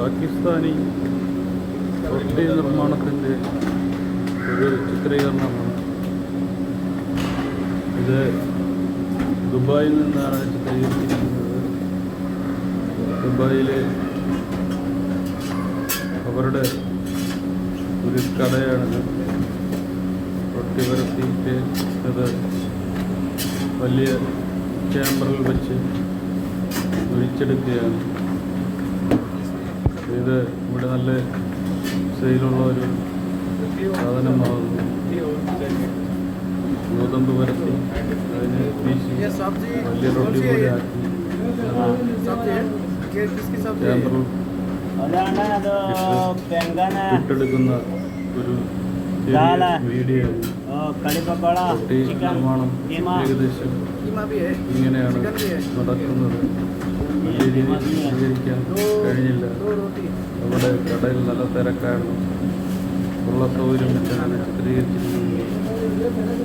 പാകിസ്ഥാനി റൊട്ടി നിർമ്മാണത്തിൻ്റെ ഒരു ചിത്രീകരണമാണ് ഇത്. ദുബായിൽ നിന്നാണ് ചിത്രീകരിച്ചിരിക്കുന്നത്. ദുബായിലെ അവരുടെ ഒരു കടയാണിത്. റൊട്ടി പരത്തിയിട്ട് അത് വലിയ ക്യാമറയിൽ വെച്ച് ഒഴിച്ചെടുക്കുകയാണ്. ഇത് ഇവിടെ നല്ല സെയിലുള്ള ഒരു സാധനമാകുന്നു. ഗോതമ്പ് പരത്തി അതിന് വീശി വലിയ റൊട്ടി പോലെ ആക്കി ക്യാമറയിൽ ഇട്ടെടുക്കുന്ന ഒരു വീഡിയോ. റൊട്ടി നിർമ്മാണം ഏകദേശം ഇങ്ങനെയാണ് നടക്കുന്നത്. സ്വീകരിക്കാൻ കഴിഞ്ഞില്ല. നമ്മുടെ കടയിൽ നല്ല തിരക്കാണ്. ഉള്ള സൗകര്യം വെച്ചാണ് ചിത്രീകരിച്ചിരിക്കുന്നത്.